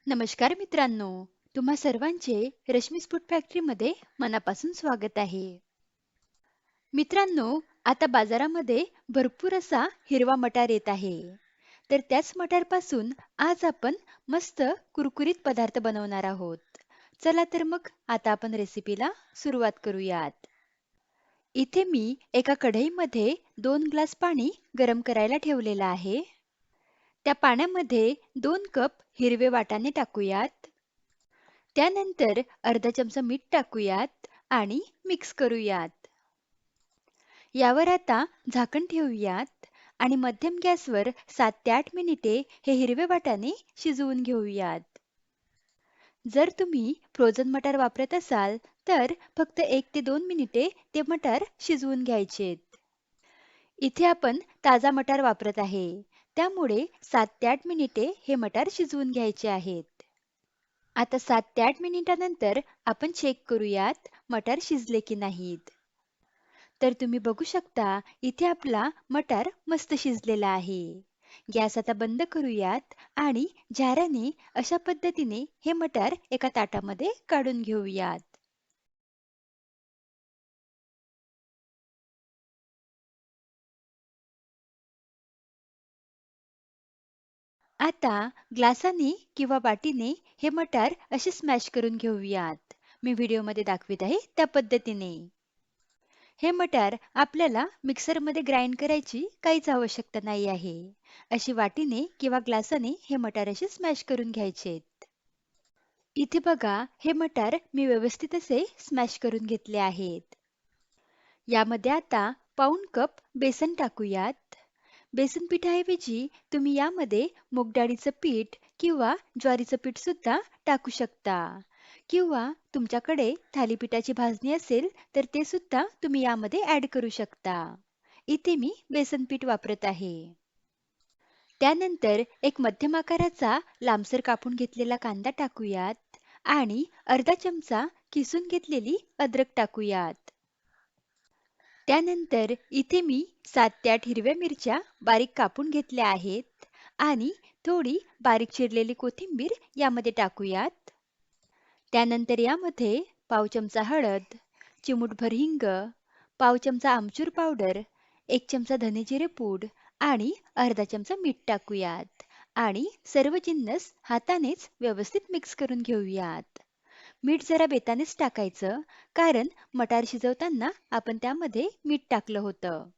नमस्कार मित्रांनो, तुम्हा सर्वांचे रश्मीस फूड फॅक्टरीमध्ये मनापासून स्वागत आहे. मित्रांनो, आता बाजारामध्ये भरपूर असा हिरवा मटार येत आहे. तर त्याच मटारपासून आज आपण मस्त कुरकुरीत पदार्थ बनवणार आहोत. चला तर मग आता आपण रेसिपीला सुरुवात करूयात. इथे मी एका कढईमध्ये 2 ग्लास पाणी गरम करायला ठेवलेलं आहे. त्या पाण्यामध्ये 2 कप हिरवे वाटाणे टाकूयात. त्यानंतर अर्धा चमचा मीठ टाकूयात आणि मिक्स करूयात. यावर आता झाकण ठेवूयात आणि मध्यम गॅसवर 7 ते 8 मिनिटे हे हिरवे वाटाणे शिजवून घेऊयात. जर तुम्ही फ्रोझन मटार वापरत असाल तर फक्त 1 ते 2 मिनिटे ते मटार शिजवून घ्यायचेत. इथे आपण ताजा मटार वापरत आहे. त्यामुळे 7 ते 8 मिनिटे हे मटार शिजवून घ्यायचे आहेत. आता 7 ते 8 मिनिटानंतर आपण चेक करूयात मटार शिजले की नाहीत. तर तुम्ही बघू शकता इथे आपला मटार मस्त शिजलेला आहे. गॅस आता बंद करूयात आणि झाऱ्याने अशा पद्धतीने हे मटार एका ताटामध्ये काढून घेऊयात. आता ग्लासाने किंवा वाटीने हे मटार असे स्मॅश करून घेऊयात. मी व्हिडिओमध्ये दाखवित आहे त्या पद्धतीने. हे मटार आपल्याला मिक्सरमध्ये ग्राइंड करायची काहीच आवश्यकता नाही आहे. अशी वाटीने किंवा ग्लासाने हे मटार असे स्मॅश करून घ्यायचेत. इथे बघा हे मटार मी व्यवस्थित असे स्मॅश करून घेतले आहेत. यामध्ये आता पाऊण कप बेसन टाकूयात. बेसन पिठाऐवजी तुम्ही यामध्ये मूग डाळीचं पीठ किंवा ज्वारीचं पीठ सुद्धा टाकू शकता. किंवा तुमच्याकडे थालीपीठाची भाजणी असेल तर ते सुद्धा तुम्ही यामध्ये ॲड करू शकता. इथे मी बेसन पीठ वापरत आहे. त्यानंतर एक मध्यम आकाराचा लांबसर कापून घेतलेला कांदा टाकूयात आणि अर्धा चमचा किसून घेतलेली अद्रक टाकूयात. त्यानंतर इथे मी 7 ते 8 हिरव्या मिरच्या बारीक कापून घेतल्या आहेत आणि थोडी बारीक चिरलेली कोथिंबीर यामध्ये टाकूयात. त्यानंतर यामध्ये पाव चमचा हळद, चिमूटभर हिंग, पाव चमचा आमचूर पावडर, 1 चमचा धने जिरे पूड आणि अर्धा चमचा मीठ टाकूयात आणि सर्व जिन्नस हातानेच व्यवस्थित मिक्स करून घेऊयात. मीठ जरा बेतानेच टाकायचं कारण मटार शिजवताना आपण त्यामध्ये मीठ टाकलं होतं.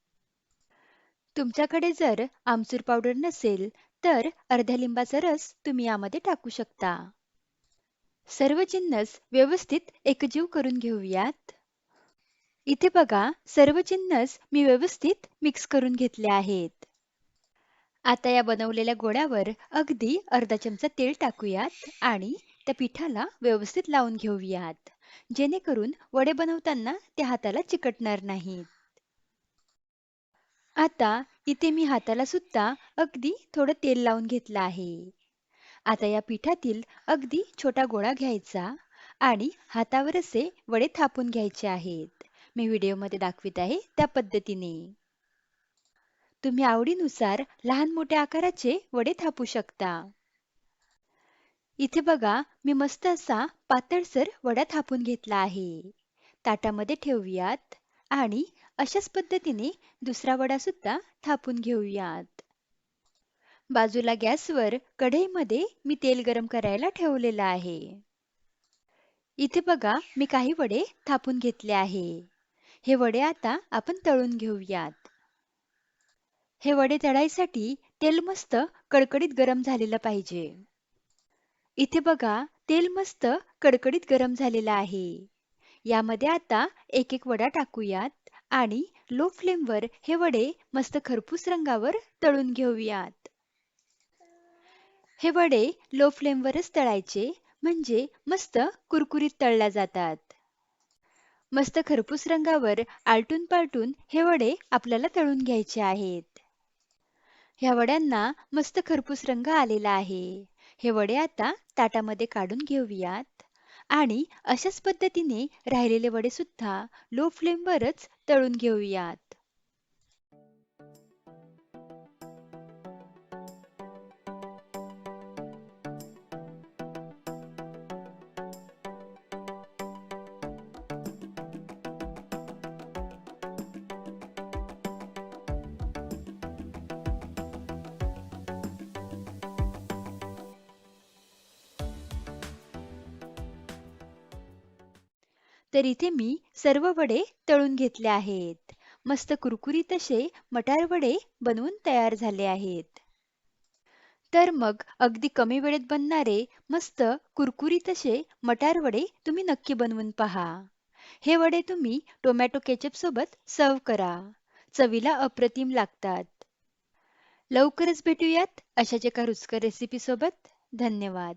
तुमच्याकडे जर आमचूर पावडर नसेल तर अर्ध्या लिंबाचा रस तुम्ही यामध्ये टाकू शकता. सर्व जिन्नस व्यवस्थित एकजीव करून घेऊयात. इथे बघा सर्व जिन्नस मी व्यवस्थित मिक्स करून घेतले आहेत. आता या बनवलेल्या गोळ्यावर अगदी अर्धा चमचा तेल टाकूयात आणि त्या पिठाला व्यवस्थित लावून घेऊयात. जेणेकरून वडे बनवताना ते हाताला चिकटणार नाहीत. आता इथे मी हाताला सुद्धा अगदी थोडं तेल लावून घेतलं आहे. आता या पिठातील अगदी छोटा गोळा घ्यायचा आणि हातावर असे वडे थापून घ्यायचे आहेत. मी व्हिडिओमध्ये दाखवित आहे त्या पद्धतीने. तुम्ही आवडीनुसार लहान मोठ्या आकाराचे वडे थापू शकता. इथे बघा मी मस्त असा पातळसर वडा थापून घेतला आहे. ताटामध्ये ठेवूयात आणि अशाच पद्धतीने दुसरा वडा सुद्धा थापून घेऊयात. बाजूला गॅसवर कढईमध्ये मी तेल गरम करायला ठेवलेलं आहे. इथे बघा मी काही वडे थापून घेतले आहे. हे वडे आता आपण तळून घेऊयात. हे वडे तळायसाठी तेल मस्त कडकडीत गरम झालेलं पाहिजे. इथे बघा तेल मस्त कडकडीत गरम झालेलं आहे. यामध्ये आता एक एक वडा टाकूयात आणि लो फ्लेमवर हे वडे मस्त खरपूस रंगावर तळून घेऊयात. हे वडे लो फ्लेमवरच तळायचे म्हणजे मस्त कुरकुरीत तळल्या जातात. मस्त खरपूस रंगावर आलटून पालटून हे वडे आपल्याला तळून घ्यायचे आहेत. ह्या वड्यांना मस्त खरपूस रंग आलेला आहे. हे वडे आता ताटामध्ये काढून घेऊयात आणि अशाच पद्धतीने राहिलेले वडे सुद्धा लो फ्लेमवरच तळून घेऊयात. तर इथे मी सर्व वडे तळून घेतले आहेत. मस्त कुरकुरीत असे मटार वडे बनवून तयार झाले आहेत. तर मग अगदी कमी वेळेत बनणारे मस्त कुरकुरीत असे मटार वडे तुम्ही नक्की बनवून पहा. हे वडे तुम्ही टोमॅटो केचप सोबत सर्व्ह करा. चवीला अप्रतिम लागतात. लवकरच भेटूयात अशाच एका रुचकर रेसिपी सोबत. धन्यवाद.